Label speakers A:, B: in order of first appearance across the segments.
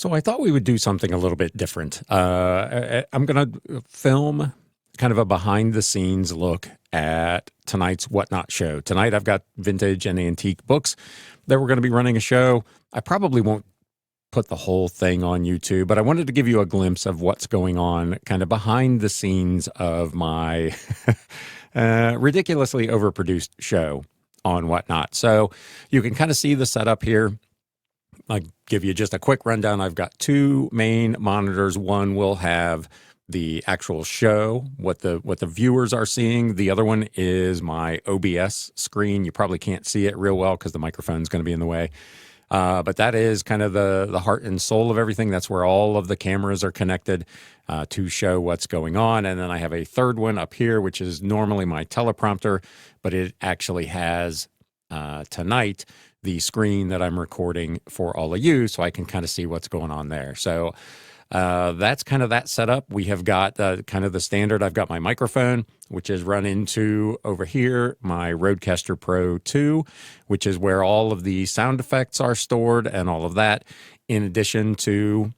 A: So I thought we would do something a little bit different. I'm going to film kind of a behind the scenes look at tonight's Whatnot show. Tonight I've got vintage and antique books that we're going to be running a show. I probably won't put the whole thing on YouTube, but I wanted to give you a glimpse of what's going on kind of behind the scenes of my ridiculously overproduced show on Whatnot. So you can kind of see the setup here. I'll give you just a quick rundown. I've got two main monitors. One will have the actual show, what the viewers are seeing. The other one is my OBS screen. You probably can't see it real well because the microphone's going to be in the way. But that is kind of the heart and soul of everything. That's where all of the cameras are connected to show what's going on. And then I have a third one up here, which is normally my teleprompter, but it actually has tonight the screen that I'm recording for all of you, so I can kind of see what's going on there. So that's kind of that setup. We have got kind of the standard. I've got my microphone, which is run into over here, my Rodecaster Pro 2, which is where all of the sound effects are stored and all of that, in addition to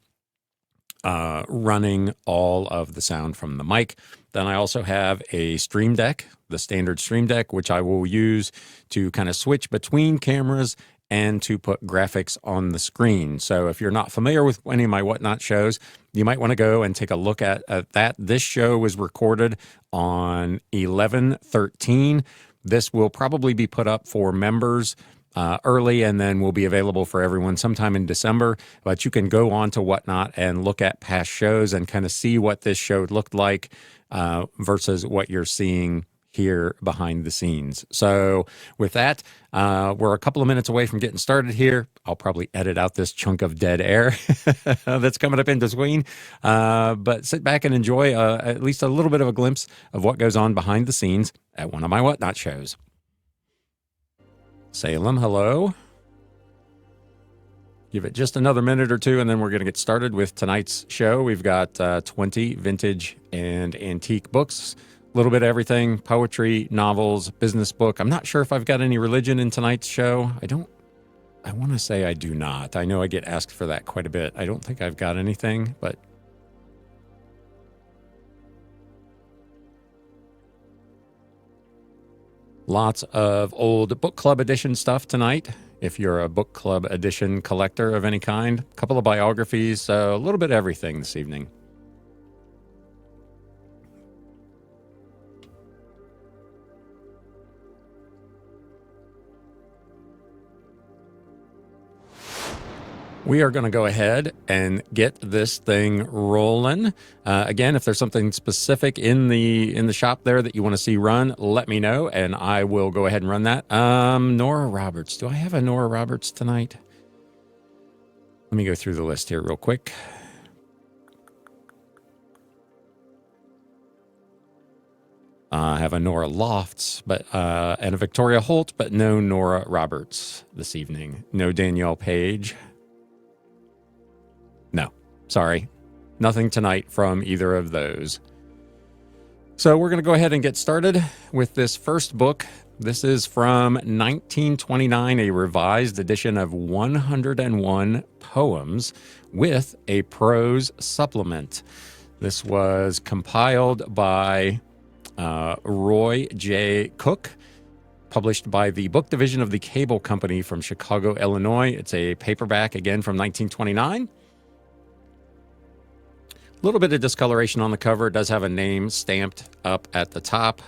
A: running all of the sound from the mic. Then I also have a Stream Deck, the standard Stream Deck, which I will use to kind of switch between cameras and to put graphics on the screen. So if you're not familiar with any of my Whatnot shows, you might want to go and take a look at that. This show was recorded on 11/13. This will probably be put up for members early, and then will be available for everyone sometime in December. But you can go on to Whatnot and look at past shows and kind of see what this show looked like versus what you're seeing here behind the scenes. So with that, we're a couple of minutes away from getting started here. I'll probably edit out this chunk of dead air that's coming up in between. But sit back and enjoy at least a little bit of a glimpse of what goes on behind the scenes at one of my Whatnot shows. Salem, hello. Give it just another minute or two, and then we're going to get started with tonight's show. We've got 20 vintage and antique books, a little bit of everything, poetry, novels, business book. I'm not sure if I've got any religion in tonight's show. I want to say I do not. I know I get asked for that quite a bit. I don't think I've got anything, but lots of old book club edition stuff tonight. If you're a book club edition collector of any kind, a couple of biographies, so a little bit of everything this evening. We are going to go ahead and get this thing rolling. Again, if there's something specific in the shop there that you want to see run, let me know, and I will go ahead and run that. Nora Roberts. Do I have a Nora Roberts tonight? Let me go through the list here real quick. I have a Nora Lofts, and a Victoria Holt, but no Nora Roberts this evening. No Danielle Page. No, sorry. Nothing tonight from either of those. So we're going to go ahead and get started with this first book. This is from 1929, a revised edition of 101 poems with a prose supplement. This was compiled by Roy J. Cook, published by the book division of the Cable Company from Chicago, Illinois. It's a paperback, again, from 1929. A little bit of discoloration on the cover. It does have a name stamped up at the top.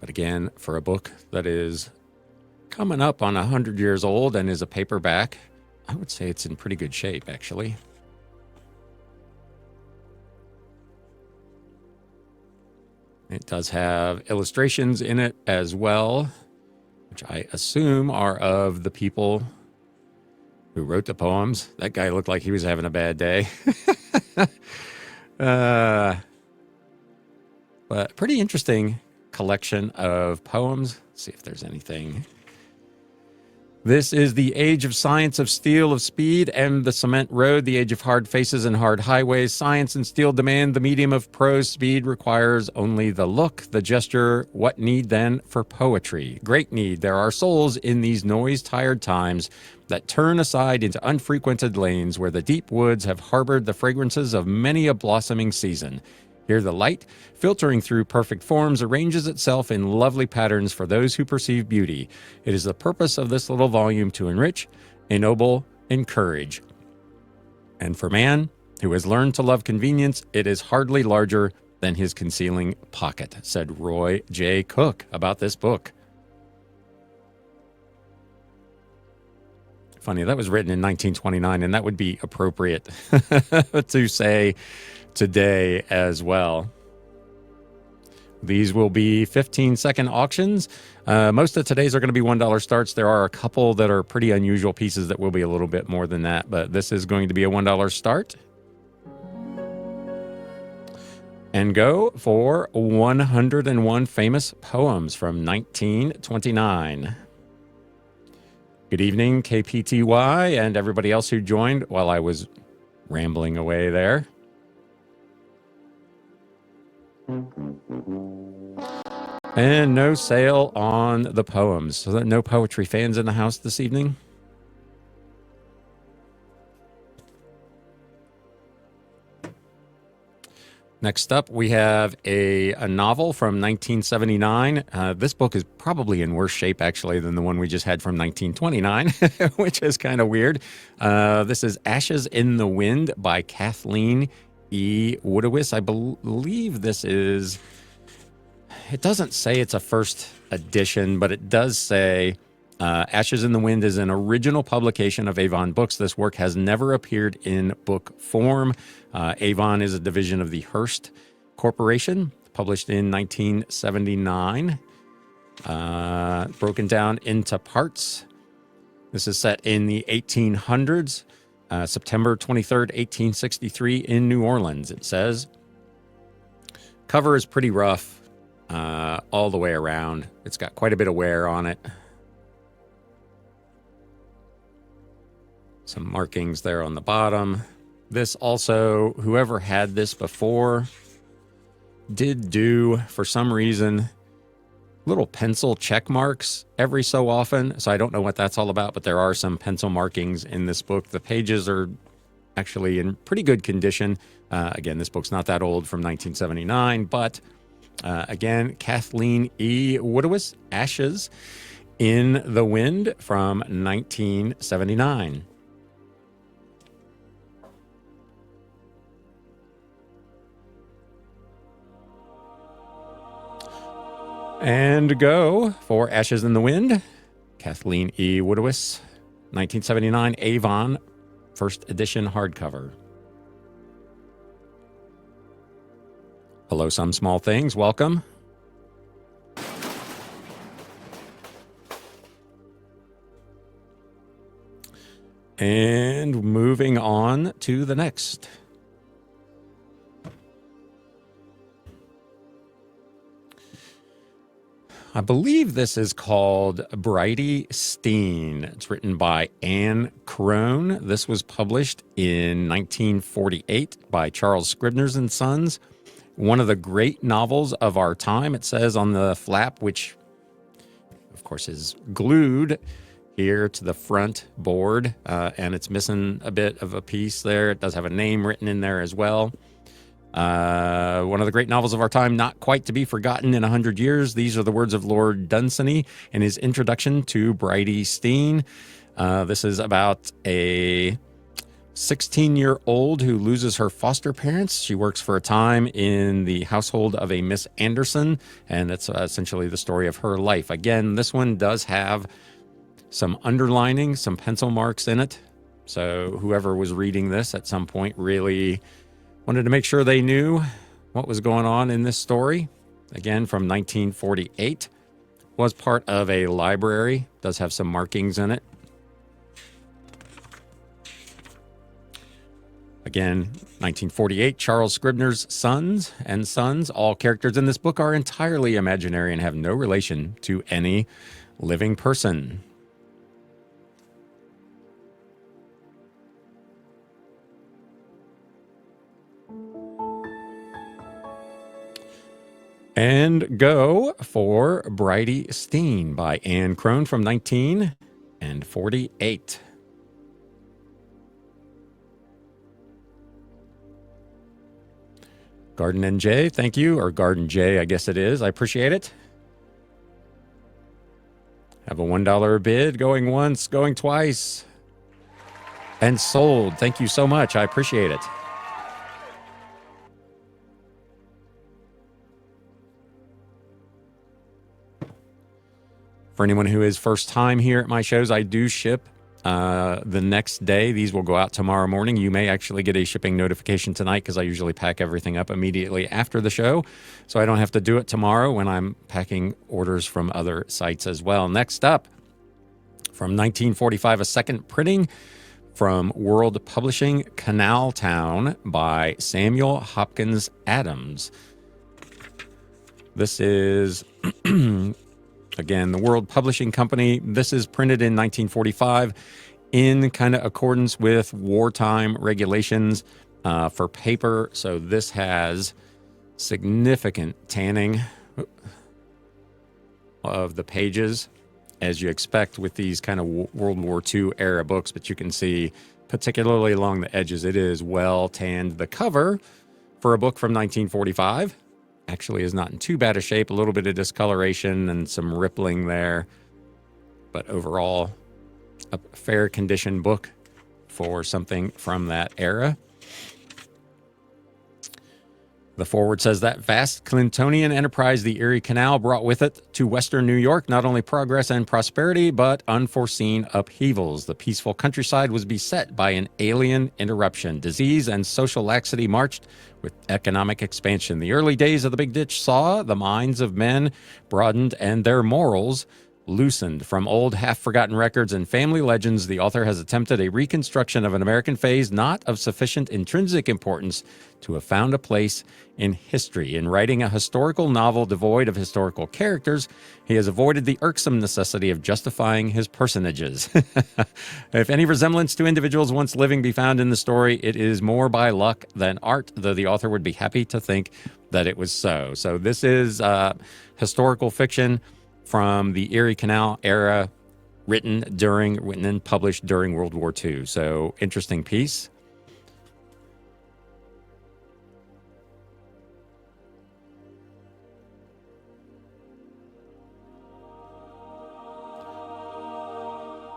A: But again, for a book that is coming up on 100 years old and is a paperback, I would say it's in pretty good shape, actually. It does have illustrations in it as well, which I assume are of the people who wrote the poems. That guy looked like he was having a bad day. But pretty interesting collection of poems. Let's see if there's anything. This is the age of science, of steel, of speed, and the cement road, the age of hard faces and hard highways. Science and steel demand the medium of prose. Speed requires only the look, the gesture. What need then for poetry? Great need. There are souls in these noise-tired times that turn aside into unfrequented lanes where the deep woods have harbored the fragrances of many a blossoming season. Here the light, filtering through perfect forms, arranges itself in lovely patterns for those who perceive beauty. It is the purpose of this little volume to enrich, ennoble, encourage. And for man, who has learned to love convenience, it is hardly larger than his concealing pocket, said Roy J. Cook about this book. Funny, that was written in 1929, and that would be appropriate to say today as well. These will be 15-second auctions. Most of today's are going to be $1 starts. There are a couple that are pretty unusual pieces that will be a little bit more than that, but this is going to be a $1 start. And go for 101 famous poems from 1929. Good evening, KPTY, and everybody else who joined while I was rambling away there. And no sale on the poems. So no poetry fans in the house this evening? Next up, we have a novel from 1979. This book is probably in worse shape, actually, than the one we just had from 1929, which is kind of weird. This is Ashes in the Wind by Kathleen E. Woodowis. I believe this is... It doesn't say it's a first edition, but it does say Ashes in the Wind is an original publication of Avon Books. This work has never appeared in book form. Avon is a division of the Hearst Corporation, published in 1979, broken down into parts. This is set in the 1800s, September 23rd, 1863 in New Orleans, it says. Cover is pretty rough all the way around. It's got quite a bit of wear on it. Some markings there on the bottom. This also, whoever had this before, did do, for some reason, little pencil check marks every so often. So I don't know what that's all about, but there are some pencil markings in this book. The pages are actually in pretty good condition. Again, this book's not that old, from 1979, but again, Kathleen E. Woodowis, Ashes in the Wind from 1979. And go for Ashes in the Wind, Kathleen E. Woodowis, 1979, Avon, first edition hardcover. Hello, Some Small Things. Welcome. And moving on to the next. I believe this is called Bridie Steen. It's written by Anne Crone. This was published in 1948 by Charles Scribner's and Sons. One of the great novels of our time, it says on the flap, which of course is glued here to the front board, and it's missing a bit of a piece there. It does have a name written in there as well. One of the great novels of our time, not quite to be forgotten in 100 years. These are the words of Lord Dunsany in his introduction to Bridie Steen. This is about a 16-year-old who loses her foster parents. She works for a time in the household of a Miss Anderson, and it's essentially the story of her life. Again, this one does have some underlining, some pencil marks in it. So whoever was reading this at some point really wanted to make sure they knew what was going on in this story. Again, from 1948. Was part of a library. Does have some markings in it. Again, 1948, Charles Scribner's Sons and Sons. All characters in this book are entirely imaginary and have no relation to any living person. And go for Bridie Steen by Anne Crone from 1948. Garden NJ, thank you. Or Garden J, I guess it is. I appreciate it. Have a $1 bid going once, going twice. And sold. Thank you so much. I appreciate it. For anyone who is first time here at my shows, I do ship the next day. These will go out tomorrow morning. You may actually get a shipping notification tonight because I usually pack everything up immediately after the show. So I don't have to do it tomorrow when I'm packing orders from other sites as well. Next up, from 1945, a second printing from World Publishing, Canal Town by Samuel Hopkins Adams. This is... Again, the World Publishing Company. This is printed in 1945 in kind of accordance with wartime regulations for paper. So this has significant tanning of the pages, as you expect with these kind of World War II era books. But you can see, particularly along the edges, it is well tanned. The cover for a book from 1945 actually is not in too bad a shape. A little bit of discoloration and some rippling there, but overall a fair condition book for something from that era. The foreword says that vast Clintonian enterprise, the Erie Canal, brought with it to Western New York not only progress and prosperity, but unforeseen upheavals. The peaceful countryside was beset by an alien interruption. Disease and social laxity marched with economic expansion. The early days of the Big Ditch saw the minds of men broadened and their morals loosened. From old, half-forgotten records and family legends, the author has attempted a reconstruction of an American phase not of sufficient intrinsic importance to have found a place in history. In writing a historical novel devoid of historical characters, he has avoided the irksome necessity of justifying his personages. If any resemblance to individuals once living be found in the story, it is more by luck than art, though the author would be happy to think that it was so. So this is historical fiction from the Erie Canal era, written and published during World War II. So interesting piece.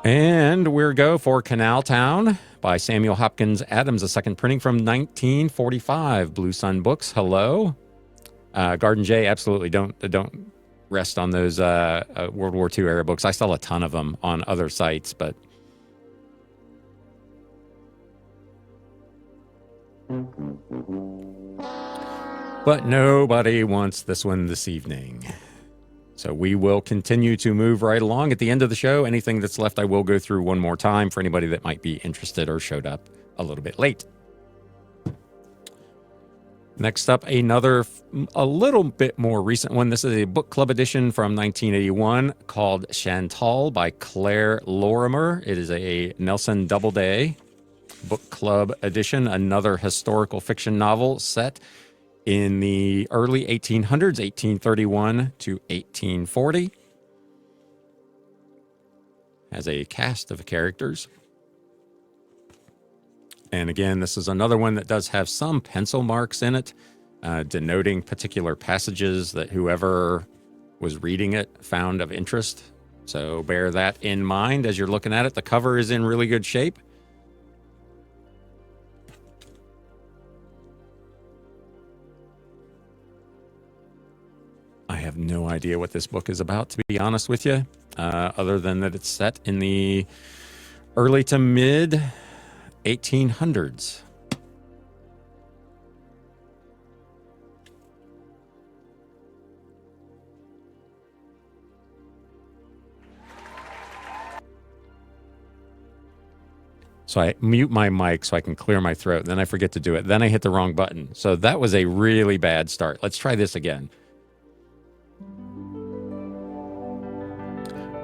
A: And we'll go for Canal Town by Samuel Hopkins Adams, a second printing from 1945. Blue Sun Books, hello. Garden J, absolutely don't rest on those World War II era books. I sell a ton of them on other sites, but nobody wants this one this evening. So we will continue to move right along. At the end of the show, anything that's left I will go through one more time for anybody that might be interested or showed up a little bit late. Next up, a little bit more recent one. This is a book club edition from 1981 called Chantal by Claire Lorimer. It is a Nelson Doubleday book club edition, another historical fiction novel set in the early 1800s, 1831 to 1840. Has a cast of characters. And again, this is another one that does have some pencil marks in it, denoting particular passages that whoever was reading it found of interest. So bear that in mind as you're looking at it. The cover is in really good shape. I have no idea what this book is about, to be honest with you, other than that it's set in the early to mid 1800s. So I mute my mic so I can clear my throat. Then I forget to do it. Then I hit the wrong button. So that was a really bad start. Let's try this again.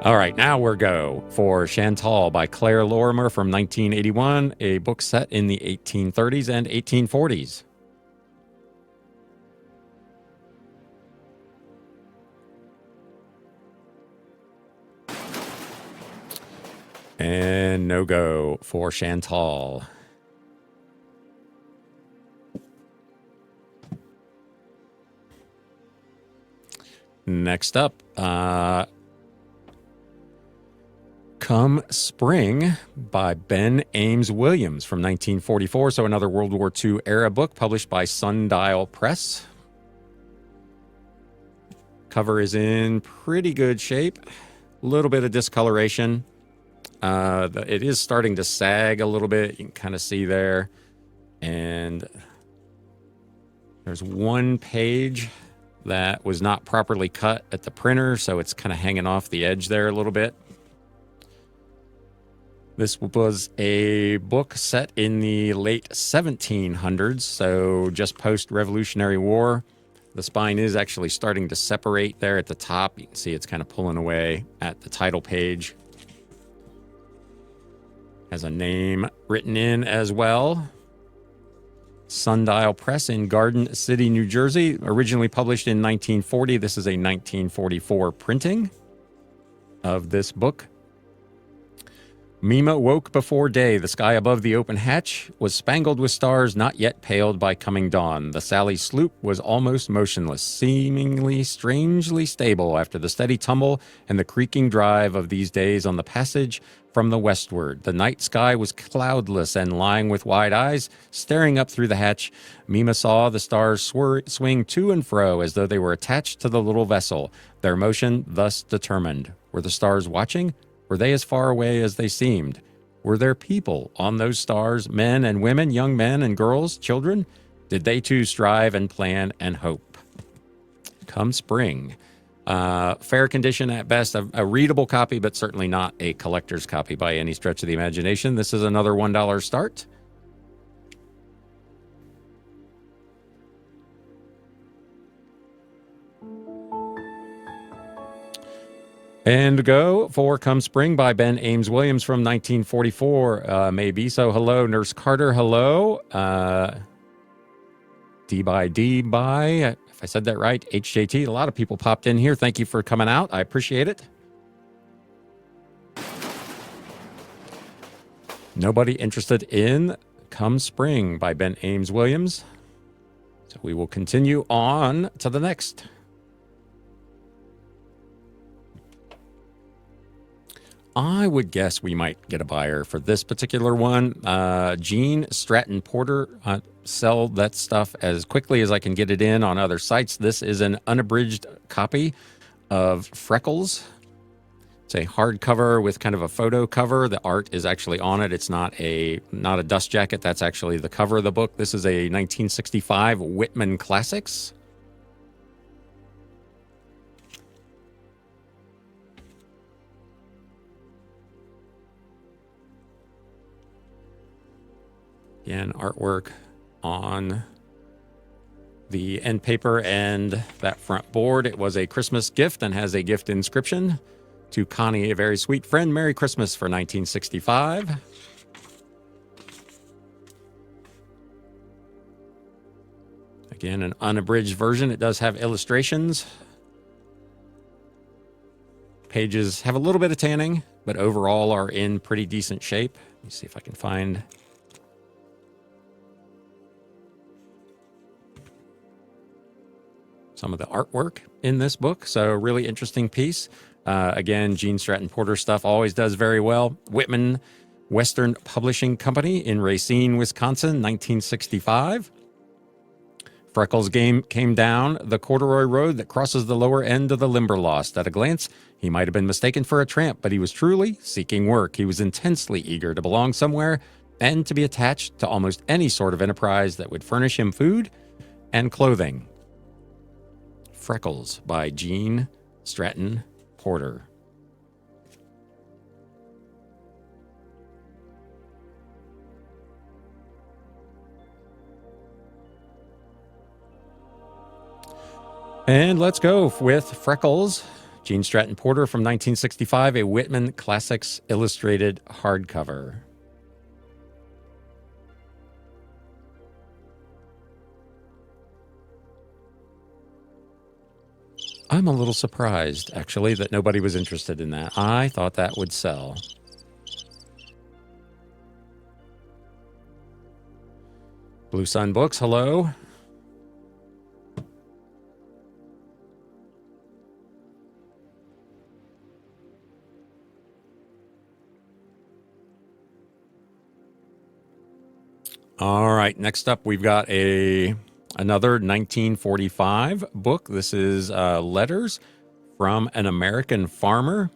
A: All right, now we're go for Chantal by Claire Lorimer from 1981, a book set in the 1830s and 1840s. And no go for Chantal. Next up, Come Spring by Ben Ames Williams from 1944. So another World War II era book published by Sundial Press. Cover is in pretty good shape. A little bit of discoloration. It is starting to sag a little bit. You can kind of see there. And there's one page that was not properly cut at the printer, so it's kind of hanging off the edge there a little bit. This was a book set in the late 1700s, so just post-Revolutionary War. The spine is actually starting to separate there at the top. You can see it's kind of pulling away at the title page. Has a name written in as well. Sundial Press in Garden City, New Jersey. Originally published in 1940. This is a 1944 printing of this book. Mima woke before day. The sky above the open hatch was spangled with stars not yet paled by coming dawn. The Sally sloop was almost motionless, seemingly strangely stable after the steady tumble and the creaking drive of these days on the passage from the westward. The night sky was cloudless, and lying with wide eyes, staring up through the hatch, Mima saw the stars swing to and fro as though they were attached to the little vessel, their motion thus determined. Were the stars watching? Were they as far away as they seemed? Were there people on those stars, men and women, young men and girls, children? Did they too strive and plan and hope? Come spring. Fair condition at best, a readable copy, but certainly not a collector's copy by any stretch of the imagination. This is another $1 start. And go for Come Spring by Ben Ames Williams from 1944, maybe. So hello, Nurse Carter, hello. D by, if I said that right, HJT. A lot of people popped in here. Thank you for coming out. I appreciate it. Nobody interested in Come Spring by Ben Ames Williams. So we will continue on to the next. I would guess we might get a buyer for this particular one. Gene Stratton Porter, sell that stuff as quickly as I can get it in on other sites. This is an unabridged copy of Freckles. It's a hardcover with kind of a photo cover. The art is actually on it. It's not a dust jacket. That's actually the cover of the book. This is a 1965 Whitman Classics. Again, artwork on the end paper and that front board. It was a Christmas gift and has a gift inscription to Connie, a very sweet friend. Merry Christmas for 1965. Again, an unabridged version. It does have illustrations. Pages have a little bit of tanning, but overall are in pretty decent shape. Let me see if I can find some of the artwork in this book. So really interesting piece. Again, Gene Stratton Porter stuff always does very well. Whitman Western Publishing Company in Racine, Wisconsin, 1965. Freckles' came down the corduroy road that crosses the lower end of the Limberlost. At a glance, he might have been mistaken for a tramp, but he was truly seeking work. He was intensely eager to belong somewhere and to be attached to almost any sort of enterprise that would furnish him food and clothing. Freckles by Gene Stratton Porter. And let's go with Freckles, Gene Stratton Porter from 1965, a Whitman Classics illustrated hardcover. I'm a little surprised, actually, that nobody was interested in that. I thought that would sell. Blue Sun Books, hello. All right, next up we've got another 1945 book. This is Letters from an American Farmer,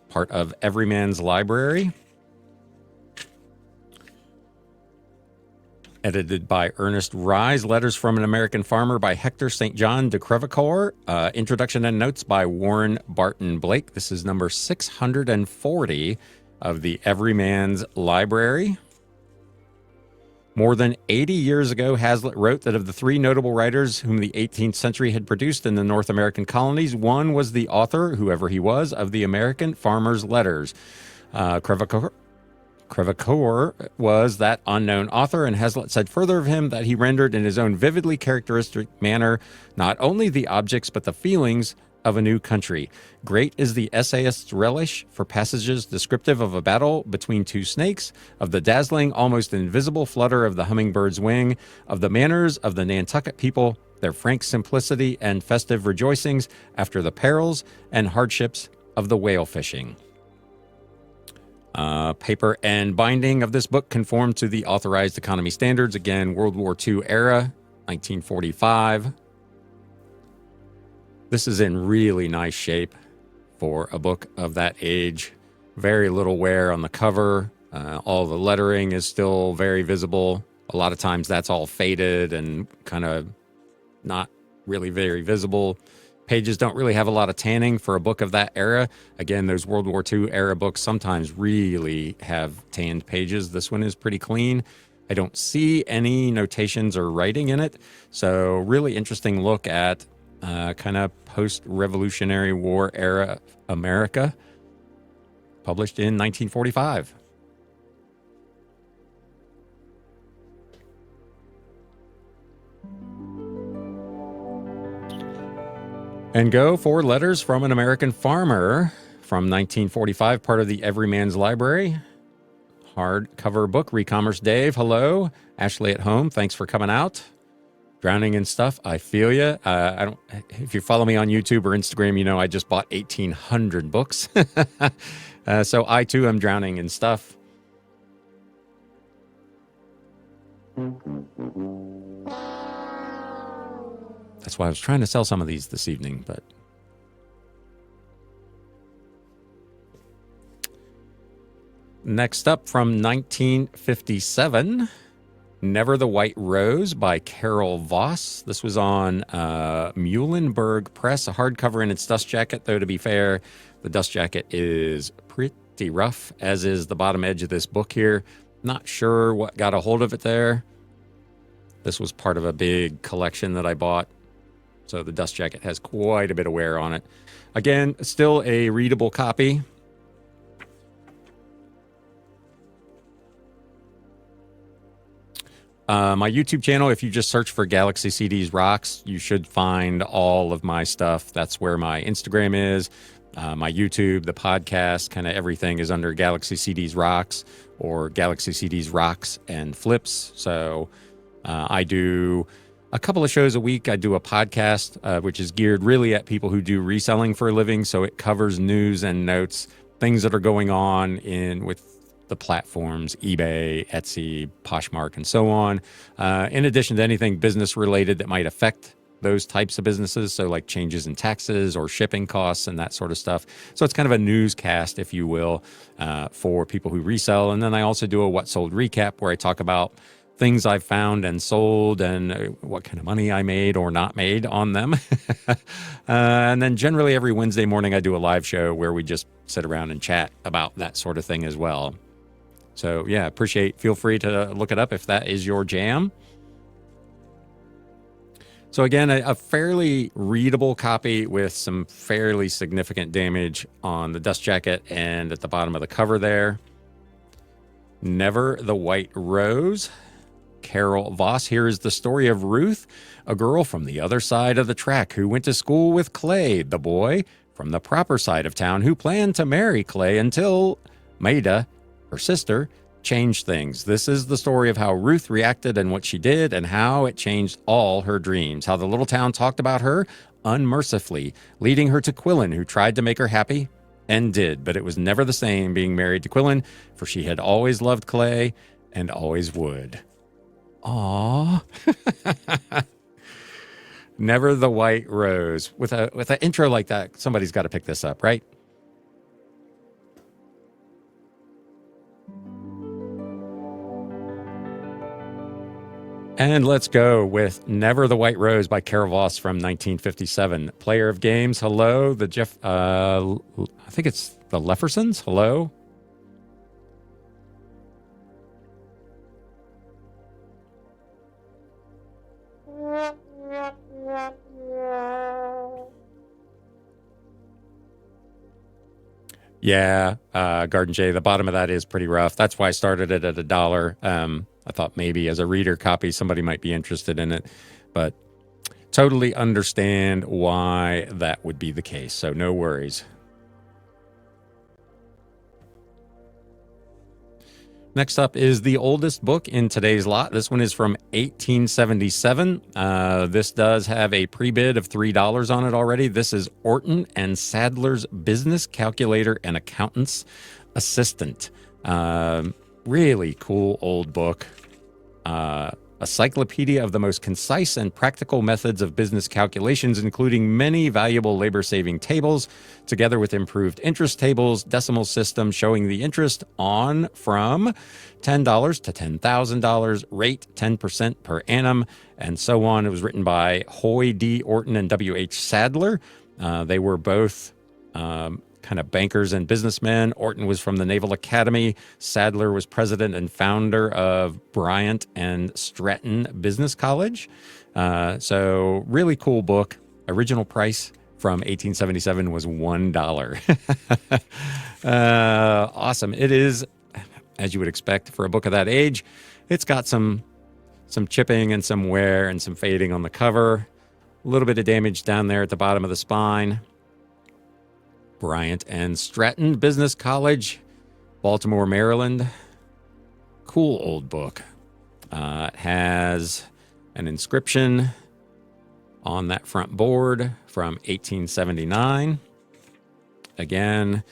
A: part of Everyman's Library. Edited by Ernest Rhys. Letters from an American Farmer by Hector St. John de Crevecoeur. Introduction and notes by Warren Barton Blake. This is number 640 of the Everyman's Library. More than 80 years ago, Hazlitt wrote that of the three notable writers whom the 18th century had produced in the North American colonies, one was the author, whoever he was, of the American Farmer's Letters. Crevecoeur was that unknown author, and Hazlitt said further of him that he rendered in his own vividly characteristic manner not only the objects but the feelings of a new country. Great is the essayist's relish for passages descriptive of a battle between two snakes, of the dazzling, almost invisible flutter of the hummingbird's wing, of the manners of the Nantucket people, their frank simplicity and festive rejoicings after the perils and hardships of the whale fishing. Paper and binding of this book conform to the authorized economy standards. Again, World War II era, 1945. This is in really nice shape for a book of that age. Very little wear on the cover. All the lettering is still very visible. A lot of times that's all faded and kind of not really very visible. Pages don't really have a lot of tanning for a book of that era. Again, those World War II era books sometimes really have tanned pages. This one is pretty clean. I don't see any notations or writing in it. So really interesting look at kind of post-Revolutionary War era America, published in 1945. And go for Letters from an American Farmer from 1945, part of the Everyman's Library. Hardcover book, Recommerce Dave, hello. Ashley at home, thanks for coming out. Drowning in stuff, I feel you. If you follow me on YouTube or Instagram, you know I just bought 1,800 books. So I too am drowning in stuff. That's why I was trying to sell some of these this evening, but next up from 1957, Never the White Rose by Carol Voss. This was on Muhlenberg Press, a hardcover in its dust jacket, though to be fair, the dust jacket is pretty rough, as is the bottom edge of this book here. Not sure what got a hold of it there. This was part of a big collection that I bought. So the dust jacket has quite a bit of wear on it. Again, still a readable copy. My YouTube channel, if you just search for Galaxy CDs Rocks, you should find all of my stuff. That's where my Instagram is, my YouTube, the podcast, kind of everything is under Galaxy CDs Rocks or Galaxy CDs Rocks and Flips. So I do a couple of shows a week. I do a podcast, which is geared really at people who do reselling for a living. So it covers news and notes, things that are going on with the platforms, eBay, Etsy, Poshmark, and so on. In addition to anything business related that might affect those types of businesses. So like changes in taxes or shipping costs and that sort of stuff. So it's kind of a newscast, if you will, for people who resell. And then I also do a What Sold recap where I talk about things I've found and sold and what kind of money I made or not made on them. And then generally every Wednesday morning, I do a live show where we just sit around and chat about that sort of thing as well. So yeah, feel free to look it up if that is your jam. So again, a fairly readable copy with some fairly significant damage on the dust jacket and at the bottom of the cover there. Never the White Rose. Carol Voss. Here is the story of Ruth, a girl from the other side of the track who went to school with Clay, the boy from the proper side of town who planned to marry Clay until Maida, her sister, changed things. This is the story of how Ruth reacted and what she did and how it changed all her dreams. How the little town talked about her unmercifully, leading her to Quillen, who tried to make her happy and did, but it was never the same being married to Quillen, for she had always loved Clay and always would. Aw. Never the White Rose. With an intro like that, somebody's got to pick this up, right? And let's go with Never the White Rose by Cara Voss from 1957. Player of Games, hello. I think it's the Leffersons, hello. Yeah, Garden J, the bottom of that is pretty rough. That's why I started it at $1. I thought maybe as a reader copy, somebody might be interested in it, but totally understand why that would be the case. So no worries. Next up is the oldest book in today's lot. This one is from 1877. This does have a pre-bid of $3 on it already. This is Orton and Sadler's Business Calculator and Accountant's Assistant. Really cool old book. A cyclopedia of the most concise and practical methods of business calculations, including many valuable labor-saving tables, together with improved interest tables, decimal system showing the interest on from $10 to $10,000, rate 10% per annum, and so on. It was written by Hoy D. Orton and W.H. Sadler. They were both kind of bankers and businessmen. Orton was from the Naval Academy. Sadler was president and founder of Bryant and Stratton Business College. So really cool book. Original price from 1877 was $1. Awesome. It is, as you would expect for a book of that age. It's got some chipping and some wear and some fading on the cover. A little bit of damage down there at the bottom of the spine. Bryant and Stratton Business College, Baltimore, Maryland. Cool old book. It has an inscription on that front board from 1879. Again,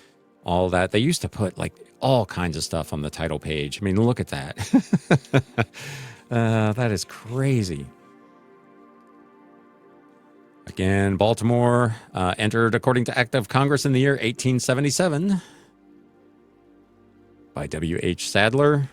A: all that. They used to put like all kinds of stuff on the title page. I mean, look at that. That is crazy. Again, Baltimore, entered according to Act of Congress in the year 1877 by W.H. Sadler.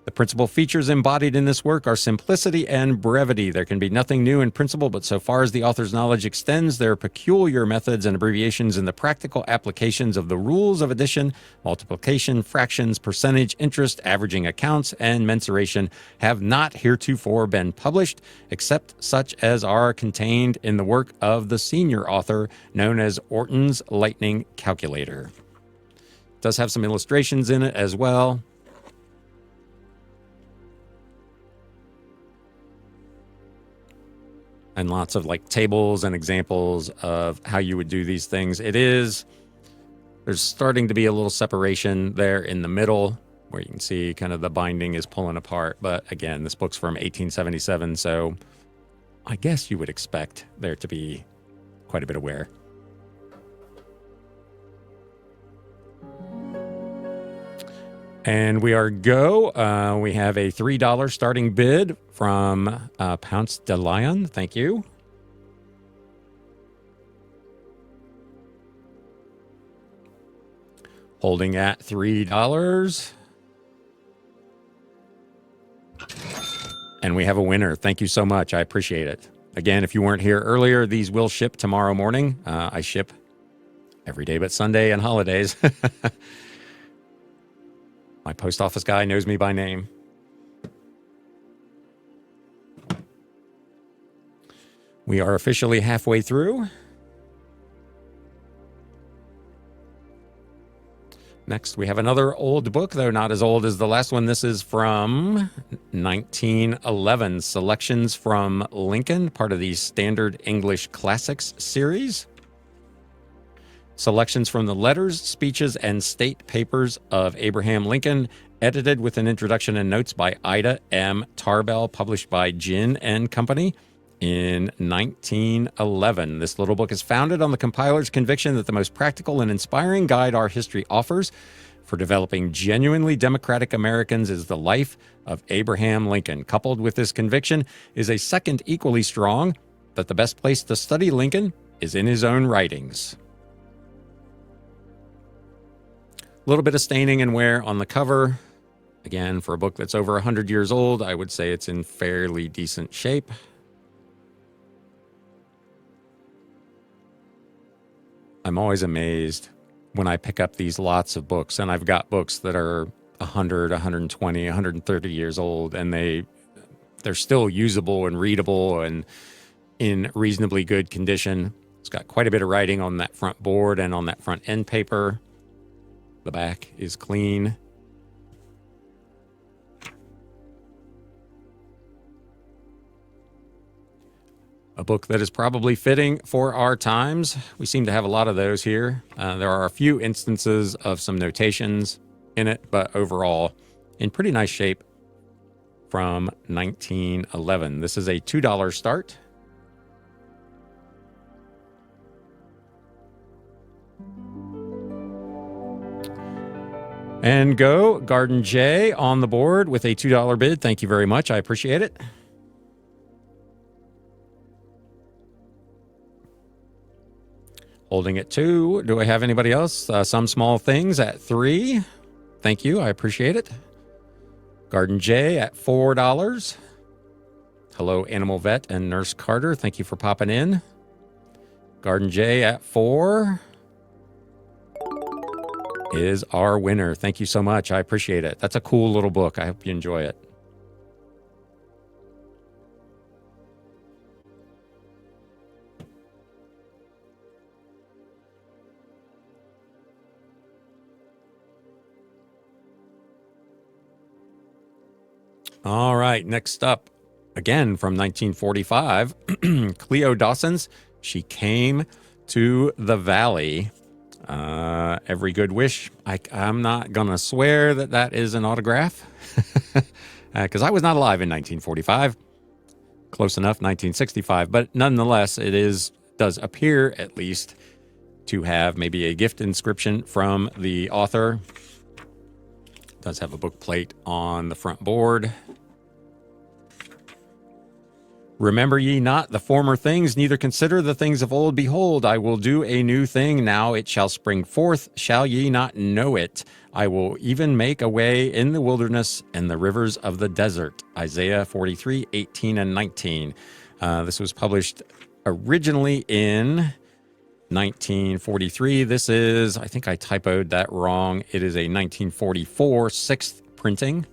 A: The principal features embodied in this work are simplicity and brevity. There can be nothing new in principle, but so far as the author's knowledge extends, there are peculiar methods and abbreviations in the practical applications of the rules of addition, multiplication, fractions, percentage, interest, averaging accounts, and mensuration have not heretofore been published, except such as are contained in the work of the senior author, known as Orton's Lightning Calculator. It does have some illustrations in it as well. And lots of like tables and examples of how you would do these things. There's starting to be a little separation there in the middle where you can see kind of the binding is pulling apart. But again, this book's from 1877, so I guess you would expect there to be quite a bit of wear. And we are go. We have a $3 starting bid from Pounce de Lyon. Thank you. Holding at $3. And we have a winner. Thank you so much. I appreciate it. Again, if you weren't here earlier, these will ship tomorrow morning. I ship every day but Sunday and holidays. My post office guy knows me by name. We are officially halfway through. Next, we have another old book, though not as old as the last one. This is from 1911, Selections from Lincoln, part of the Standard English Classics series. Selections from the letters, speeches, and state papers of Abraham Lincoln, edited with an introduction and notes by Ida M. Tarbell, published by Ginn and Company in 1911. This little book is founded on the compiler's conviction that the most practical and inspiring guide our history offers for developing genuinely democratic Americans is the life of Abraham Lincoln. Coupled with this conviction is a second equally strong, that the best place to study Lincoln is in his own writings. A little bit of staining and wear on the cover. Again, for a book that's over 100 years old, I would say it's in fairly decent shape. I'm always amazed when I pick up these lots of books, and I've got books that are 100, 120, 130 years old, and they're still usable and readable and in reasonably good condition. It's got quite a bit of writing on that front board and on that front end paper. The back is clean. A book that is probably fitting for our times. We seem to have a lot of those here. There are a few instances of some notations in it, but overall in pretty nice shape from 1911. This is a $2 start. And go Garden J on the board with a $2 bid. Thank you very much. I appreciate it. Holding at 2. Do I have anybody else? Some Small Things at 3. Thank you. I appreciate it. Garden J at $4. Hello, Animal Vet and Nurse Carter. Thank you for popping in. Garden J at 4 is our winner. Thank you so much. I appreciate it. That's a cool little book. I hope you enjoy it. All right, next up, again from 1945, Cleo Dawson's She Came to the Valley. Every Good Wish. I'm not going to swear that that is an autograph because I was not alive in 1945. Close enough, 1965. But nonetheless, it does appear at least to have maybe a gift inscription from the author. It does have a book plate on the front board. Remember ye not the former things, neither consider the things of old. Behold, I will do a new thing. Now it shall spring forth. Shall ye not know it? I will even make a way in the wilderness and the rivers of the desert. Isaiah 43, 18 and 19. This was published originally in 1943. This is, I think I typoed that wrong. It is a 1944 sixth printing.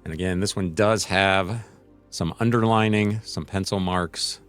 A: And again, this one does have some underlining, some pencil marks.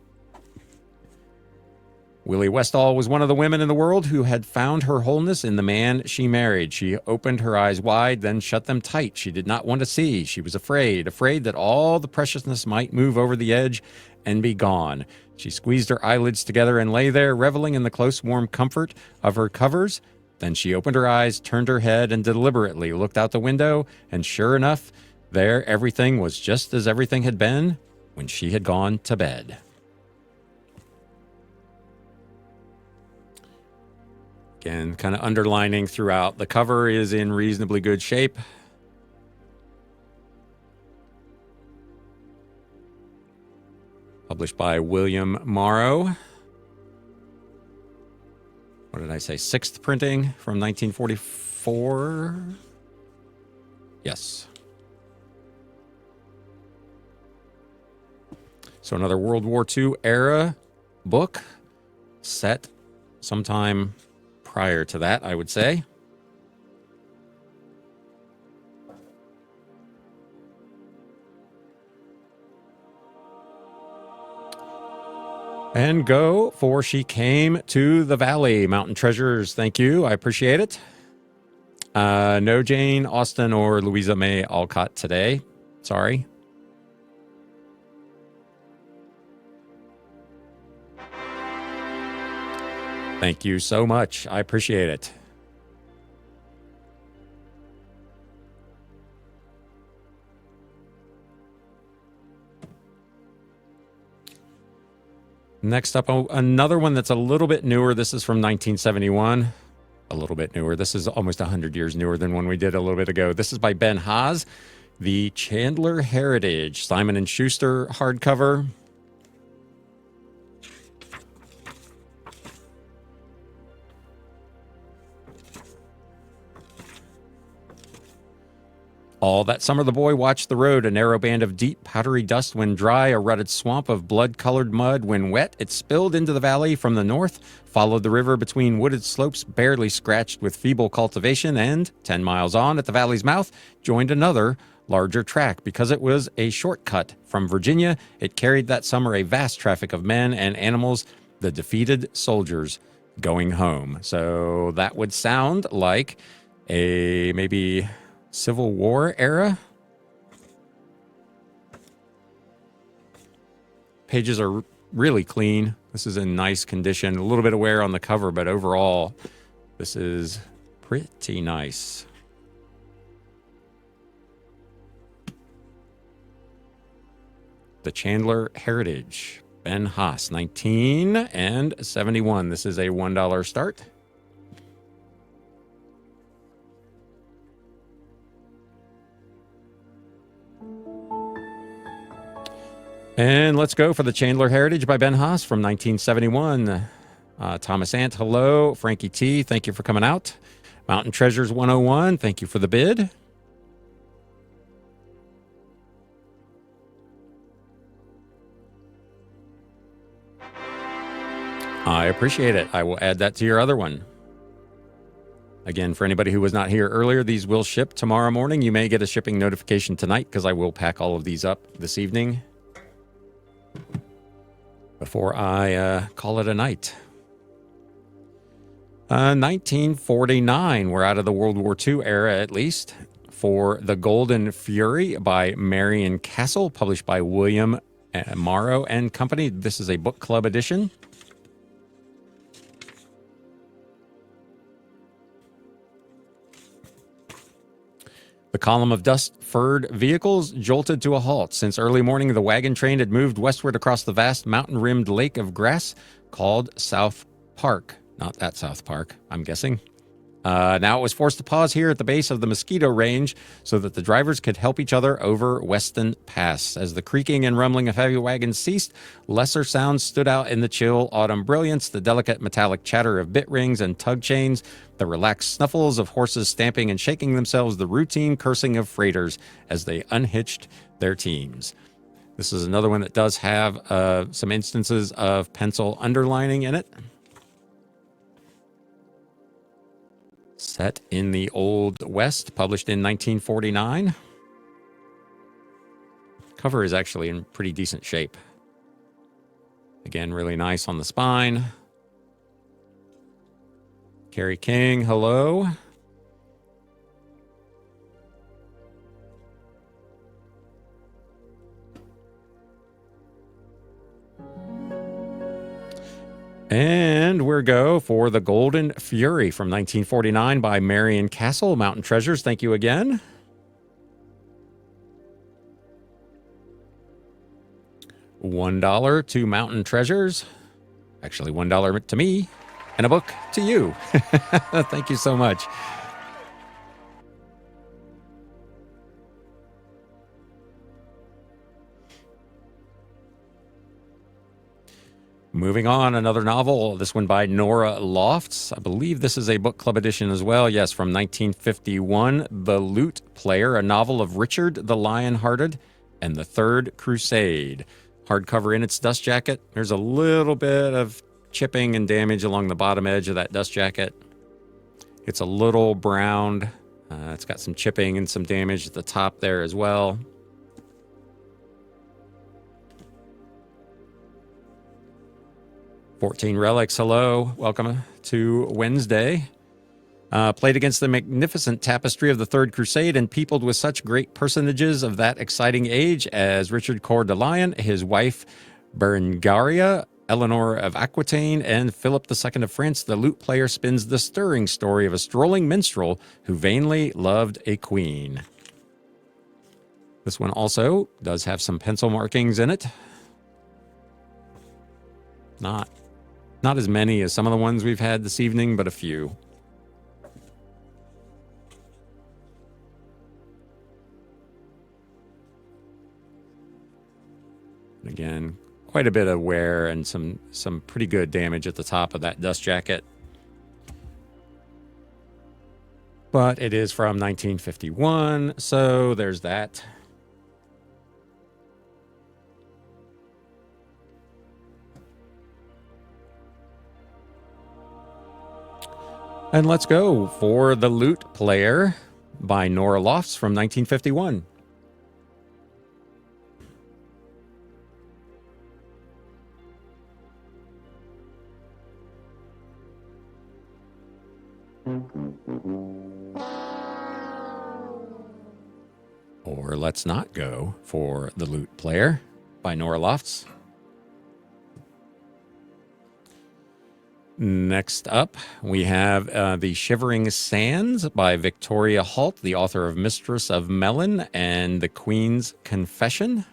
A: Willie Westall was one of the women in the world who had found her wholeness in the man she married. She opened her eyes wide, then shut them tight. She did not want to see. She was afraid that all the preciousness might move over the edge and be gone. She squeezed her eyelids together and lay there, reveling in the close, warm comfort of her covers. Then she opened her eyes, turned her head, and deliberately looked out the window, and sure enough, there, everything was just as everything had been when she had gone to bed. Again, kind of underlining throughout. The cover is in reasonably good shape. Published by William Morrow. What did I say? Sixth printing from 1944. Yes. So another World War II era book set sometime prior to that, I would say. And go for She Came to the Valley. Mountain Treasures, thank you. I appreciate it. No Jane Austen or Louisa May Alcott today. Sorry. Thank you so much. I appreciate it. Next up, another one that's a little bit newer. This is from 1971. a little bit newer. This is almost 100 years newer than one we did a little bit ago. This is by Ben Haas, the Chandler Heritage Simon & Schuster hardcover. All that summer the boy watched the road, a narrow band of deep, powdery dust when dry, a rutted swamp of blood-colored mud when wet. It spilled into the valley from the north, followed the river between wooded slopes barely scratched with feeble cultivation, and, 10 miles on at the valley's mouth, joined another, larger track. Because it was a shortcut from Virginia, it carried that summer a vast traffic of men and animals, the defeated soldiers going home. So that would sound like a maybe Civil War era. Pages are really clean. This is in nice condition. A little bit of wear on the cover, but overall, this is pretty nice. The Chandler Heritage, Ben Haas, 1971. This is a $1 start. And let's go for the Chandler Heritage by Ben Haas from 1971. Thomas Ant, hello. Frankie T, thank you for coming out. Mountain Treasures 101, thank you for the bid. I appreciate it. I will add that to your other one. Again, for anybody who was not here earlier, these will ship tomorrow morning. You may get a shipping notification tonight because I will pack all of these up this evening before I call it a night. 1949, we're out of the World War II era at least, for The Golden Fury by Marion Castle, published by William Morrow and Company. This is a book club edition. The column of dust-furred vehicles jolted to a halt. Since early morning, the wagon train had moved westward across the vast mountain-rimmed lake of grass called South Park. Not that South Park, I'm guessing. Now it was forced to pause here at the base of the Mosquito Range so that the drivers could help each other over Weston Pass. As the creaking and rumbling of heavy wagons ceased, lesser sounds stood out in the chill autumn brilliance, the delicate metallic chatter of bit rings and tug chains, the relaxed snuffles of horses stamping and shaking themselves, the routine cursing of freighters as they unhitched their teams. This is another one that does have some instances of pencil underlining in it. Set in the Old West, published in 1949. Cover is actually in pretty decent shape. Again, really nice on the spine. Carrie King, hello. And we're go for The Golden Fury from 1949 by Marion Castle, Mountain Treasures. Thank you again. $1 to Mountain Treasures. Actually, $1 to me. And a book to you. Thank you so much. Moving on, another novel, this one by Nora Lofts. I believe this is a book club edition as well. Yes, from 1951, The Lute Player, a novel of Richard the Lion-Hearted and the Third Crusade. Hardcover in its dust jacket. There's a little bit of chipping and damage along the bottom edge of that dust jacket. It's a little browned. It's got some chipping and some damage at the top there as well. "14 Relics, hello. Welcome to Wednesday. Played against the magnificent tapestry of the Third Crusade and peopled with such great personages of that exciting age as Richard Coeur de Lion, his wife Berengaria, Eleanor of Aquitaine, and Philip II of France. The lute player spins the stirring story of a strolling minstrel who vainly loved a queen." This one also does have some pencil markings in it. Not as many as some of the ones we've had this evening, but a few. Again, quite a bit of wear and some pretty good damage at the top of that dust jacket. But it is from 1951, so there's that. And let's go for The Lute Player by Nora Lofts from 1951. Or let's not go for The Lute Player by Nora Lofts. Next up, we have The Shivering Sands by Victoria Holt, the author of Mistress of Melon and The Queen's Confession.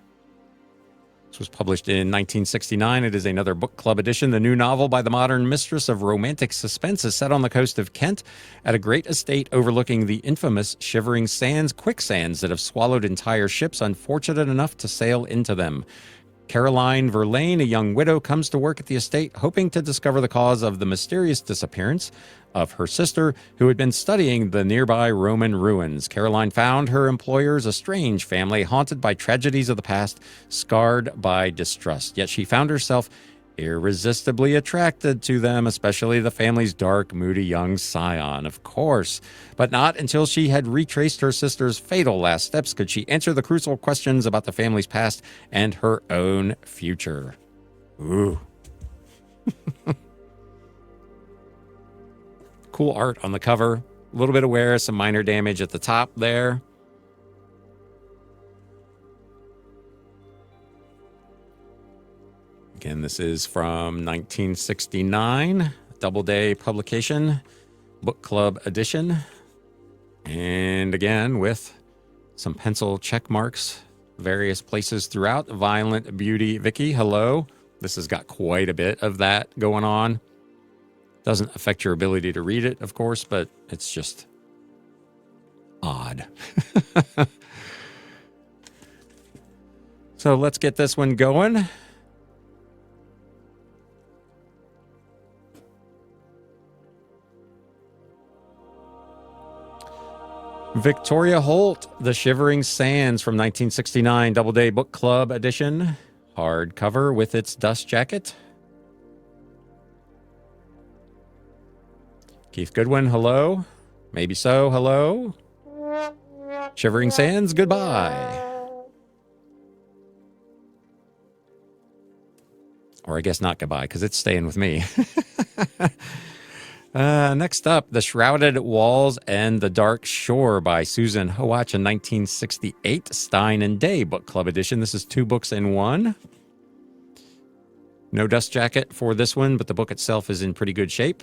A: This was published in 1969. It is another book club edition. The new novel by the modern mistress of romantic suspense is set on the coast of Kent at a great estate overlooking the infamous Shivering Sands quicksands that have swallowed entire ships unfortunate enough to sail into them. Caroline Verlaine, a young widow, comes to work at the estate hoping to discover the cause of the mysterious disappearance of her sister, who had been studying the nearby Roman ruins. Caroline found her employers a strange family, haunted by tragedies of the past, scarred by distrust. Yet she found herself irresistibly attracted to them, especially the family's dark, moody young scion, of course. But not until she had retraced her sister's fatal last steps could she answer the crucial questions about the family's past and her own future. Ooh. Cool art on the cover. A little bit of wear, some minor damage at the top there. Again, this is from 1969, Doubleday publication, book club edition. And again, with some pencil check marks, various places throughout. Violent Beauty Vicky, hello. This has got quite a bit of that going on. Doesn't affect your ability to read it, of course, but it's just odd. So let's get this one going. Victoria Holt, The Shivering Sands from 1969, Doubleday Book Club edition. Hardcover with its dust jacket. Keith Goodwin, hello. Maybe so, hello. Shivering Sands, goodbye. Or I guess not goodbye, because it's staying with me. Next up, The Shrouded Walls and the Dark Shore by Susan Hoach in 1968, Stein and Day Book Club edition. This is 2 books in one. No dust jacket for this one, but the book itself is in pretty good shape.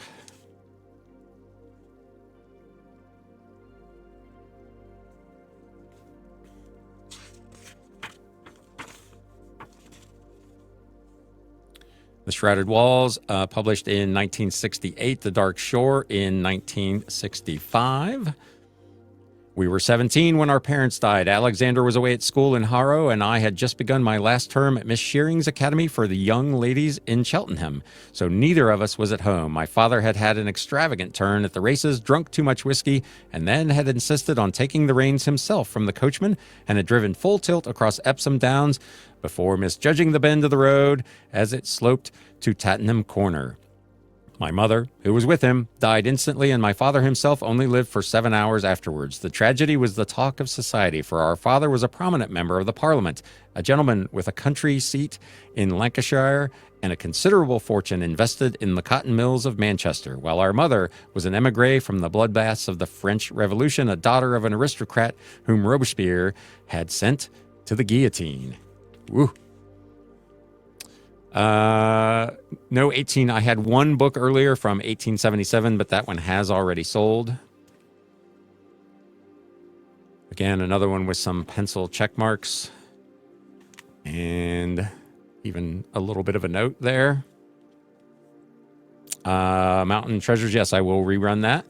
A: The Shrouded Walls, published in 1968. The Dark Shore in 1965. We were 17 when our parents died. Alexander was away at school in Harrow, and I had just begun my last term at Miss Shearing's Academy for the Young Ladies in Cheltenham. So neither of us was at home. My father had had an extravagant turn at the races, drunk too much whiskey, and then had insisted on taking the reins himself from the coachman and had driven full tilt across Epsom Downs before misjudging the bend of the road as it sloped to Tattenham Corner. My mother, who was with him, died instantly, and my father himself only lived for 7 hours afterwards. The tragedy was the talk of society, for our father was a prominent member of the Parliament, a gentleman with a country seat in Lancashire and a considerable fortune invested in the cotton mills of Manchester, while our mother was an émigré from the bloodbaths of the French Revolution, a daughter of an aristocrat whom Robespierre had sent to the guillotine. Woo. No 18. I had one book earlier from 1877, but that one has already sold. Again, another one with some pencil check marks and even a little bit of a note there. Mountain Treasures. Yes, I will rerun that.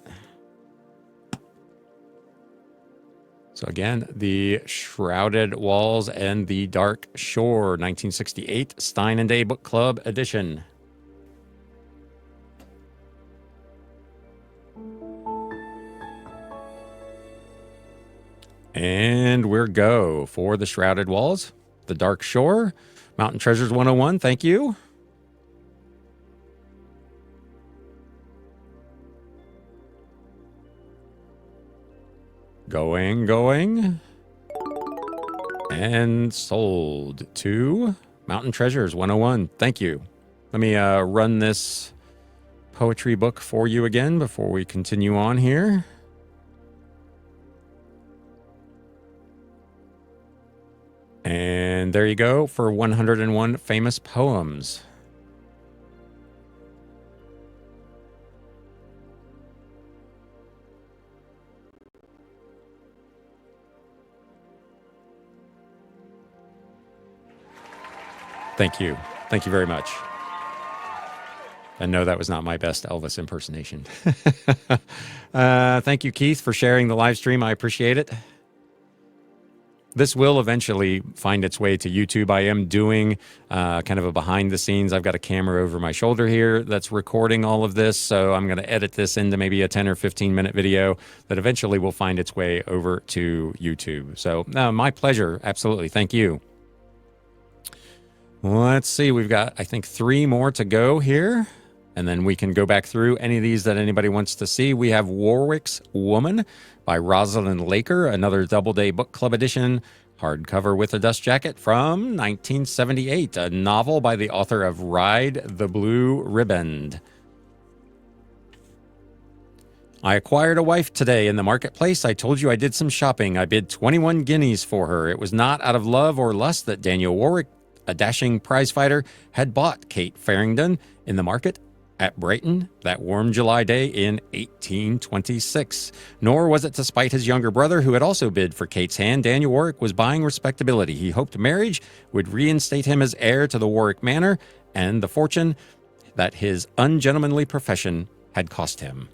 A: So again, the Shrouded Walls and the Dark Shore, 1968 Stein and Day Book Club edition. And we're go for the Shrouded Walls, the Dark Shore, Mountain Treasures 101. Thank you. Going. And sold to Mountain Treasures 101. Thank you. Let me run this poetry book for you again before we continue on here. And there you go for 101 famous poems. Thank you. Thank you very much. And no, that was not my best Elvis impersonation. Thank you, Keith, for sharing the live stream. I appreciate it. This will eventually find its way to YouTube. I am doing kind of a behind the scenes. I've got a camera over my shoulder here that's recording all of this. So I'm going to edit this into maybe a 10 or 15 minute video that eventually will find its way over to YouTube. So my pleasure. Absolutely. Thank you. Let's see. We've got, I think, 3 more to go here. And then we can go back through any of these that anybody wants to see. We have Warwick's Woman by Rosalind Laker, another Doubleday Book Club edition, hardcover with a dust jacket from 1978, a novel by the author of Ride the Blue Riband. I acquired a wife today in the marketplace. I told you I did some shopping. I bid 21 guineas for her. It was not out of love or lust that Daniel Warwick, a dashing prizefighter, had bought Kate Farringdon in the market at Brighton that warm July day in 1826. Nor was it to spite his younger brother, who had also bid for Kate's hand. Daniel Warwick was buying respectability. He hoped marriage would reinstate him as heir to the Warwick manor and the fortune that his ungentlemanly profession had cost him.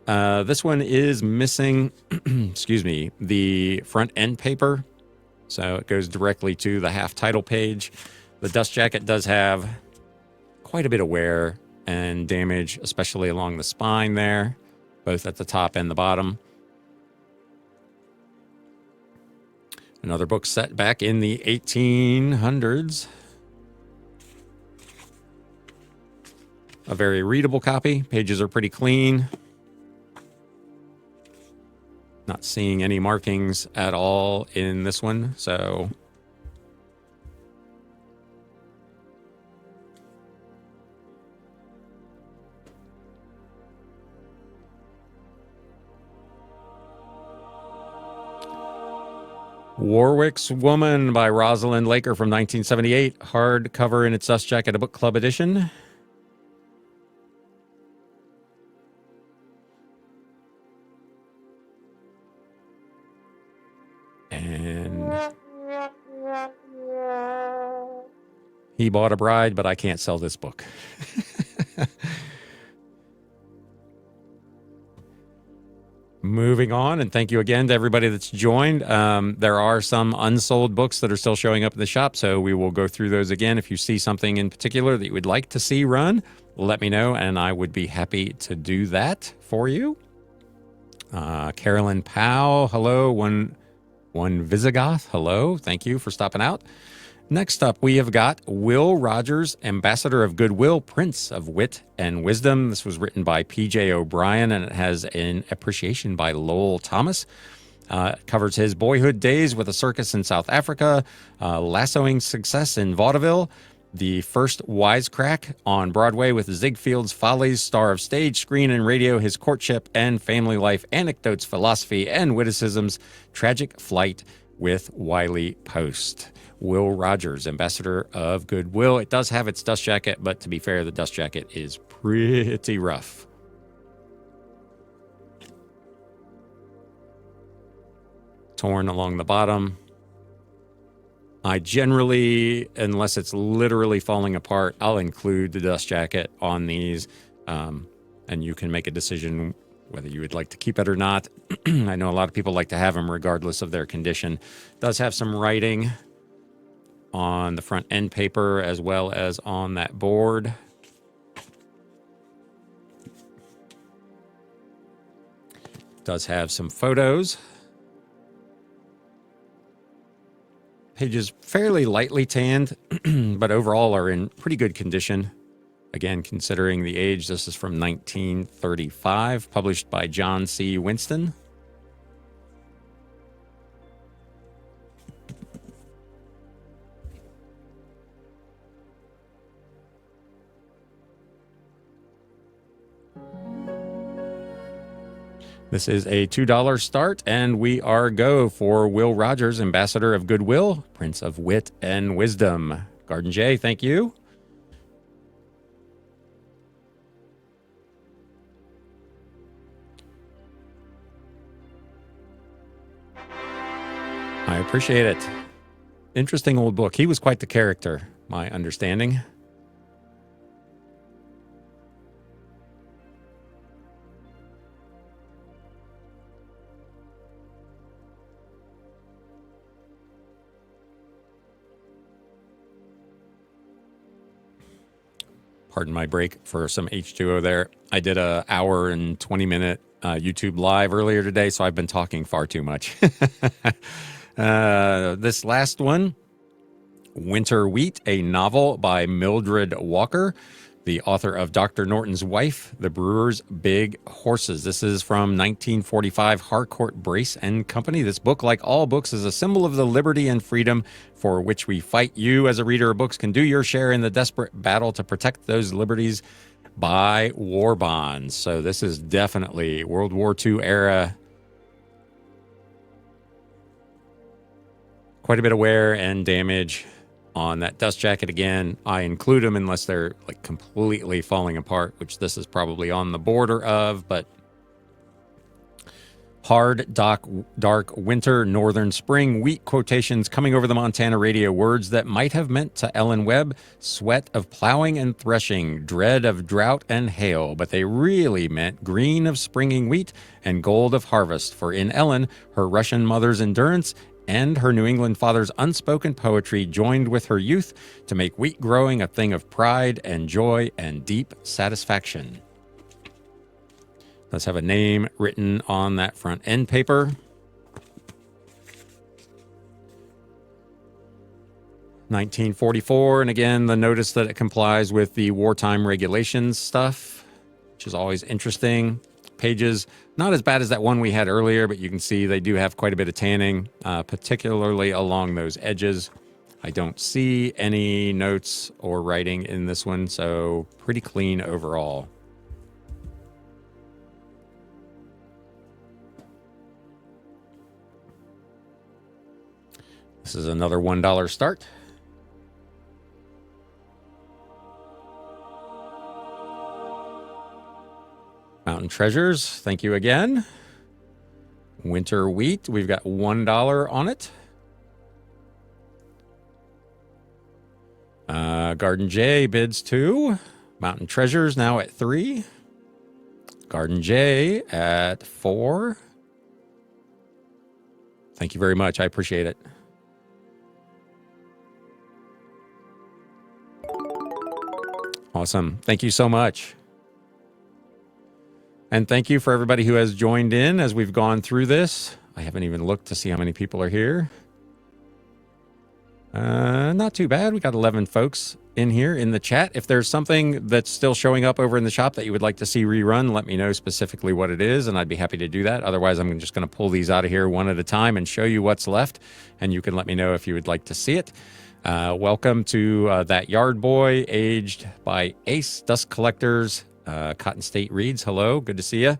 A: This one is missing, excuse me, the front end paper. So it goes directly to the half title page. The dust jacket does have quite a bit of wear and damage, especially along the spine there, both at the top and the bottom. Another book set back in the 1800s. A very readable copy. Pages are pretty clean. Not seeing any markings at all in this one, so Warwick's Woman by Rosalind Laker from 1978, hardcover in its dust jacket, a book club edition. And he bought a bride, but I can't sell this book. Moving on, and thank you again to everybody that's joined. There are some unsold books that are still showing up in the shop, so we will go through those again. If you see something in particular that you would like to see run, let me know, and I would be happy to do that for you. Carolyn Powell, hello. One Visigoth, hello. Thank you for stopping out. Next up, we have got Will Rogers, Ambassador of Goodwill, Prince of Wit and Wisdom. This was written by P.J. O'Brien, and it has an appreciation by Lowell Thomas. It covers his boyhood days with a circus in South Africa, lassoing success in vaudeville, the first wisecrack on Broadway with Ziegfeld's Follies, star of stage, screen, and radio, his courtship and family life, anecdotes, philosophy, and witticisms, tragic flight with Wiley Post. Will Rogers, Ambassador of Goodwill. It does have its dust jacket, but to be fair, the dust jacket is pretty rough. Torn along the bottom. I generally, unless it's literally falling apart, I'll include the dust jacket on these, and you can make a decision whether you would like to keep it or not. I know a lot of people like to have them regardless of their condition. It does have some writing on the front end paper as well as on that board. It does have some photos. Pages fairly lightly tanned, but overall are in pretty good condition. Again, considering the age, this is from 1935, published by John C. Winston. This is a $2 start, and we are go for Will Rogers, Ambassador of Goodwill, Prince of Wit and Wisdom. Garden J, thank you. I appreciate it. Interesting old book. He was quite the character, my understanding. Pardon my break for some H2O there. I did a hour and 20-minute YouTube live earlier today, so I've been talking far too much. This last one, Winter Wheat, a novel by Mildred Walker, the author of Dr. Norton's Wife, The Brewer's Big Horses. This is from 1945, Harcourt Brace and Company. This book, like all books, is a symbol of the liberty and freedom for which we fight. You, as a reader of books, can do your share in the desperate battle to protect those liberties by war bonds. So this is definitely World War II era. Quite a bit of wear and damage on that dust jacket. Again, I include them unless they're like completely falling apart, which this is probably on the border of, but hard, dark winter, northern spring, wheat quotations coming over the Montana radio, words that might have meant to Ellen Webb sweat of plowing and threshing, dread of drought and hail, but they really meant green of springing wheat and gold of harvest, for in Ellen, her Russian mother's endurance and her New England father's unspoken poetry joined with her youth to make wheat growing a thing of pride and joy and deep satisfaction. Let's have a name written on that front end paper. (1944), and again, the notice that it complies with the wartime regulations stuff, which is always interesting. Pages, not as bad as that one we had earlier, but you can see they do have quite a bit of tanning, particularly along those edges. I don't see any notes or writing in this one, so pretty clean overall. This is another $1 start. Mountain Treasures, thank you again. Winter Wheat, we've got $1 on it. Garden J bids 2. Mountain Treasures now at 3. Garden J at 4. Thank you very much. I appreciate it. Awesome. Thank you so much. And thank you for everybody who has joined in as we've gone through this. I haven't even looked to see how many people are here. Not too bad. We got 11 folks in here in the chat. If there's something that's still showing up over in the shop that you would like to see rerun, let me know specifically what it is, and I'd be happy to do that. Otherwise, I'm just going to pull these out of here one at a time and show you what's left, and you can let me know if you would like to see it. Welcome to That Yard Boy, aged by Ace Dust Collectors. Cotton State Reads, hello, good to see you.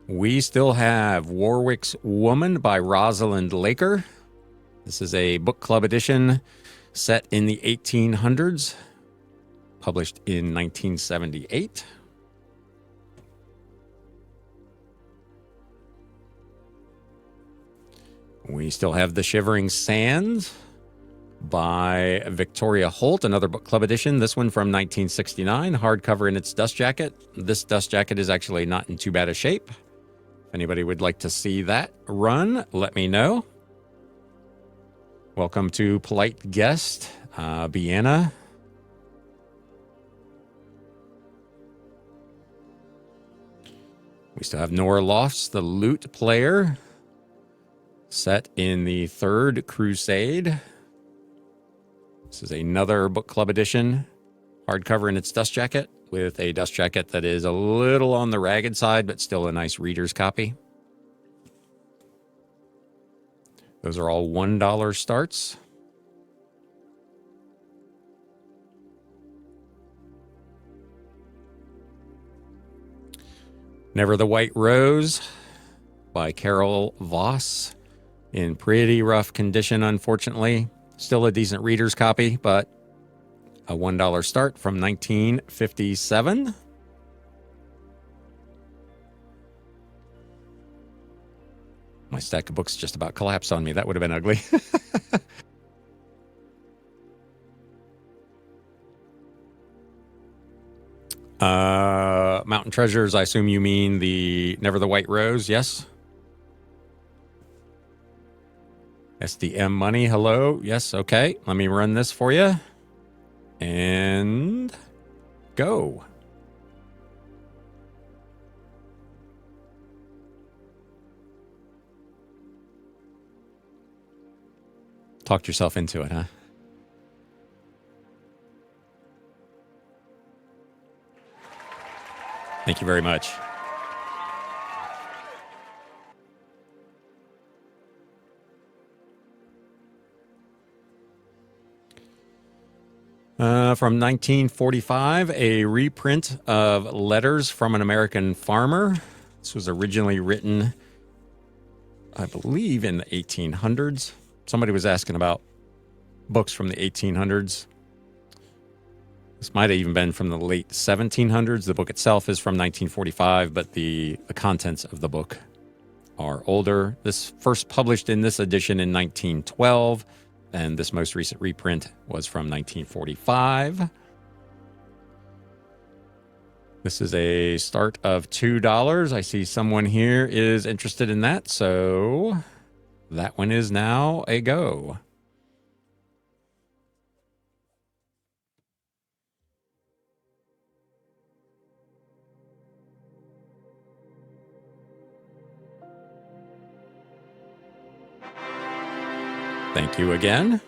A: We still have Warwick's Woman by Rosalind Laker. This is a book club edition set in the 1800s, published in 1978. We still have The Shivering Sands by Victoria Holt, another book club edition. This one from 1969, hardcover in its dust jacket. This dust jacket is actually not in too bad a shape. If anybody would like to see that run, let me know. Welcome to Polite Guest, Bianna. We still have Nora Lofts, the lute player, set in the Third Crusade. This is another book club edition, hardcover in its dust jacket, with a dust jacket that is a little on the ragged side, but still a nice reader's copy. Those are all $1 starts. Never the White Rose by Carol Voss, in pretty rough condition, unfortunately. Still a decent reader's copy, but a $1 start from 1957. My stack of books just about collapsed on me. That would have been ugly. Mountain Treasures, I assume you mean the Never the White Rose, yes? SDM Money, hello. Yes, okay. Let me run this for you. And go. Talked yourself into it, huh? Thank you very much. From 1945, a reprint of Letters from an American Farmer. This was originally written, I believe, in the 1800s. Somebody was asking about books from the 1800s. This might have even been from the late 1700s. The book itself is from 1945, but the contents of the book are older. This first published in this edition in 1912, and this most recent reprint was from 1945. This is a start of $2. I see someone here is interested in that, so that one is now a go. Thank you again.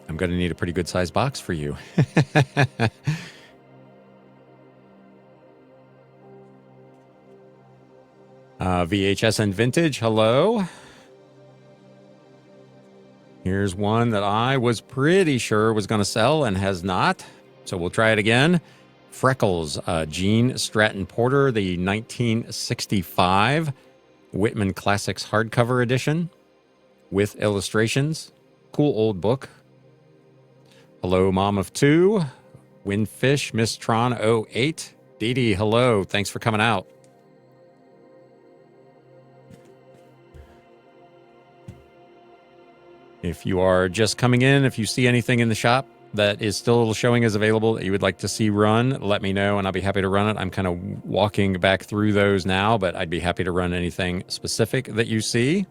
A: I'm going to need a pretty good sized box for you. VHS and Vintage, hello. Here's one that I was pretty sure was going to sell and has not. So we'll try it again. Freckles, Gene Stratton Porter, the 1965 Whitman Classics hardcover edition with illustrations. Cool old book. Hello, Mom of Two. Windfish, Miss Tron 08. Dee Dee, hello. Thanks for coming out. If you are just coming in, if you see anything in the shop that is still showing as available that you would like to see run, let me know and I'll be happy to run it. I'm kind of walking back through those now, but I'd be happy to run anything specific that you see.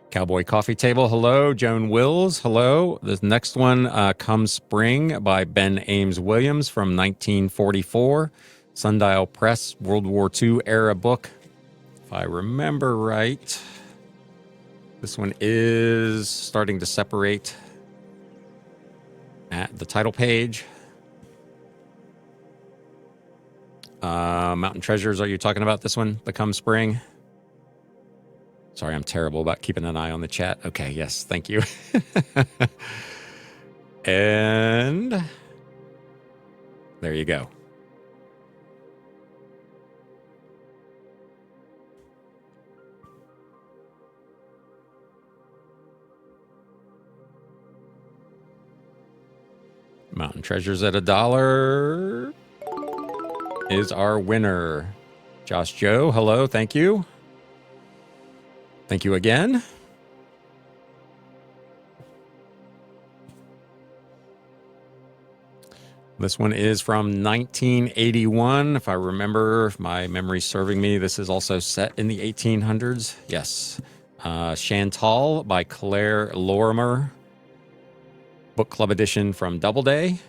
A: Cowboy Coffee Table, hello. Joan Wills, hello. This next one, Come Spring by Ben Ames Williams from 1944. Sundial Press, World War II era book. If I remember right, this one is starting to separate at the title page. Mountain Treasures, are you talking about this one, the Come Spring? Sorry, I'm terrible about keeping an eye on the chat. Okay, yes, thank you. And there you go. Mountain Treasures at $1 is our winner. Josh Joe, hello, thank you. Thank you again. This one is from 1981. If I remember, if my memory's serving me, this is also set in the 1800s. Yes. Chantal by Claire Lorimer. Book Club edition from Doubleday.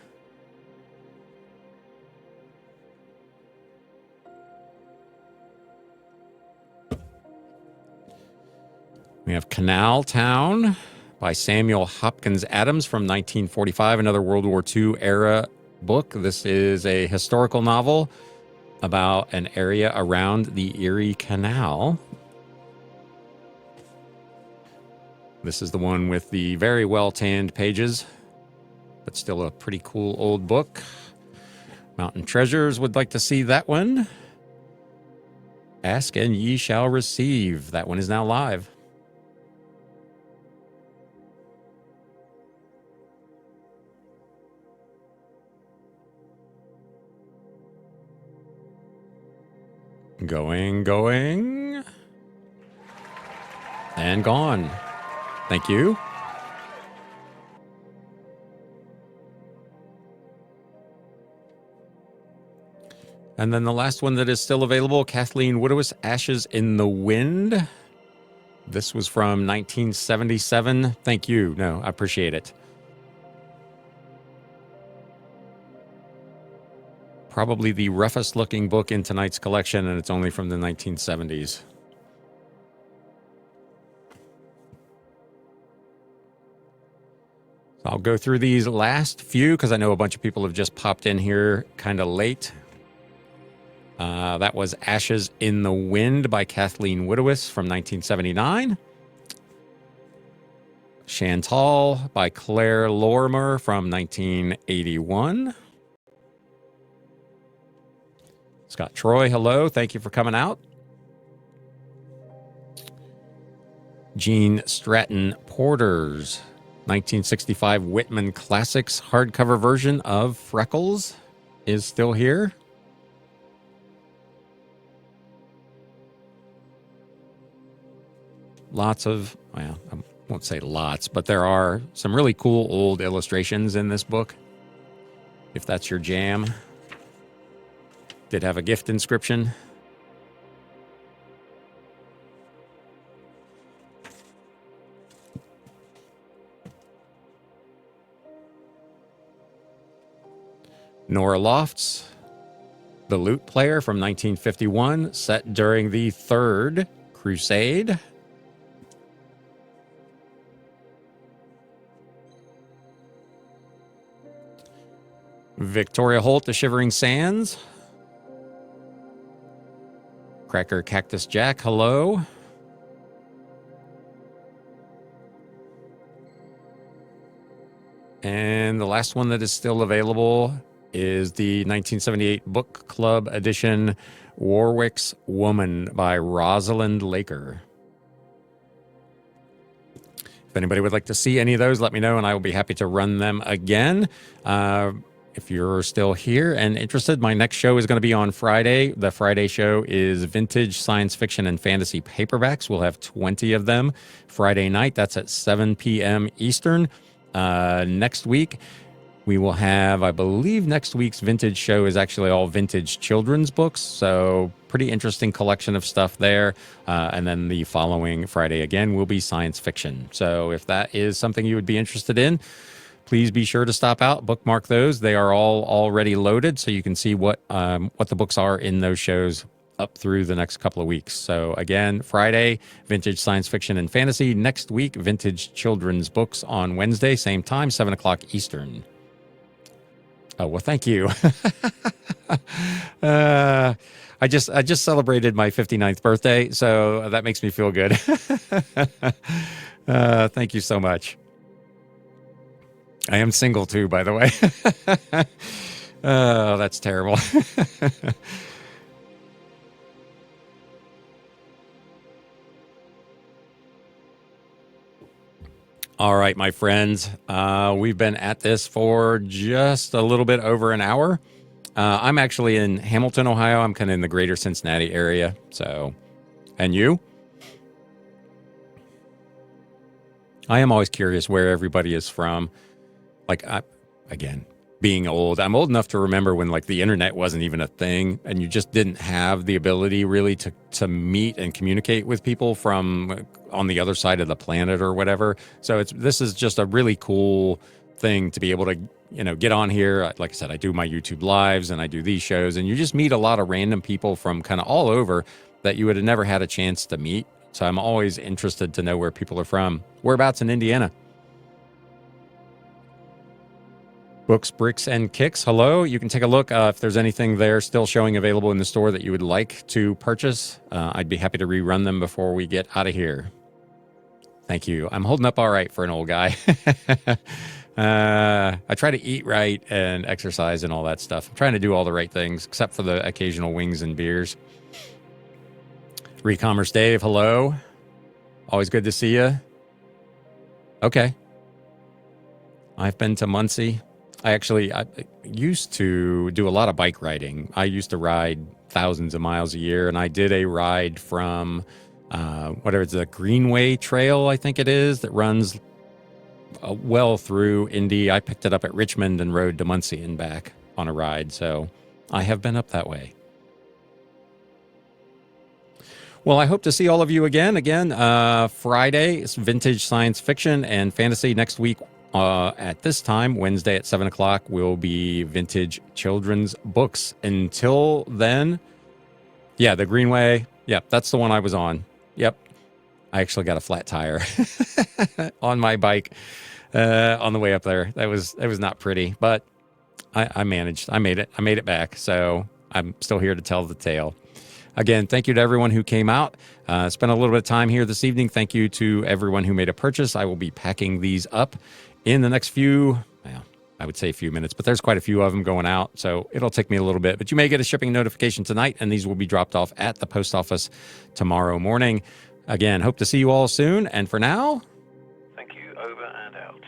A: We have Canal Town by Samuel Hopkins Adams from 1945, another World War II era book. This is a historical novel about an area around the Erie Canal. This is the one with the very well-tanned pages, but still a pretty cool old book. Mountain Treasures would like to see that one. Ask and ye shall receive. That one is now live. Going. And gone. Thank you. And then the last one that is still available, Kathleen Woodowis, Ashes in the Wind. This was from 1977. Thank you. No, I appreciate it. Probably the roughest looking book in tonight's collection, and it's only from the 1970s. So I'll go through these last few because I know a bunch of people have just popped in here kind of late. That was Ashes in the Wind by Kathleen Woodowis from 1979. Chantal by Claire Lorimer from 1981. Scott Troy, hello. Thank you for coming out. Gene Stratton Porter's 1965 Whitman Classics hardcover version of Freckles is still here. Lots of, well, I won't say lots, but there are some really cool old illustrations in this book, if that's your jam. Did have a gift inscription. Nora Lofts, The Lute Player from 1951, set during the Third Crusade. Victoria Holt, The Shivering Sands. Cracker Cactus Jack, hello. And the last one that is still available is the 1978 Book Club edition, Warwick's Woman by Rosalind Laker. If anybody would like to see any of those, let me know and I will be happy to run them again. If you're still here and interested, my next show is going to be on Friday. The Friday show is Vintage Science Fiction and Fantasy Paperbacks. We'll have 20 of them Friday night. That's at 7 p.m. Eastern. Next week, we will have, I believe next week's vintage show is actually all vintage children's books. So pretty interesting collection of stuff there. And then the following Friday again will be science fiction. So if that is something you would be interested in, please be sure to stop out, bookmark those. They are all already loaded, so you can see what the books are in those shows up through the next couple of weeks. So again, Friday, vintage science fiction and fantasy. Next week, vintage children's books on Wednesday, same time, 7 o'clock Eastern. Oh, well, thank you. I just celebrated my 59th birthday, so that makes me feel good. Thank you so much. I am single too, by the way. Oh, that's terrible. All right, my friends. We've been at this for just a little bit over an hour. I'm actually in Hamilton, Ohio. I'm kind of in the greater Cincinnati area. So, and you? I am always curious where everybody is from. Like, again, being old, I'm old enough to remember when like the internet wasn't even a thing, and you just didn't have the ability really to meet and communicate with people from on the other side of the planet or whatever. So this is just a really cool thing to be able to get on here. Like I said, I do my YouTube lives and I do these shows, and you just meet a lot of random people from kind of all over that you would have never had a chance to meet. So I'm always interested to know where people are from. Whereabouts in Indiana? Books, Bricks, and Kicks. Hello. You can take a look if there's anything there still showing available in the store that you would like to purchase. I'd be happy to rerun them before we get out of here. Thank you. I'm holding up all right for an old guy. I try to eat right and exercise and all that stuff. I'm trying to do all the right things, except for the occasional wings and beers. Recommerce Dave, hello. Always good to see you. Okay. I've been to Muncie. I used to do a lot of bike riding. I used to ride thousands of miles a year, and I did a ride from whatever it's the Greenway Trail, I think it is, that runs well through Indy. I picked it up at Richmond and rode to Muncie and back on a ride. So I have been up that way. Well, I hope to see all of you again. Friday is vintage science fiction and fantasy. Next week at this time, Wednesday at 7 o'clock, will be vintage children's books. Until then, yeah, the Greenway. Yep, that's the one I was on. Yep. I actually got a flat tire on my bike on the way up there. That was not pretty, but I managed. I made it back. So I'm still here to tell the tale. Again, thank you to everyone who came out, spent a little bit of time here this evening. Thank you to everyone who made a purchase. I will be packing these up in the next few minutes, but there's quite a few of them going out, so it'll take me a little bit. But you may get a shipping notification tonight, and these will be dropped off at the post office tomorrow morning. Again, hope to see you all soon, and for now,
B: thank you, over and out.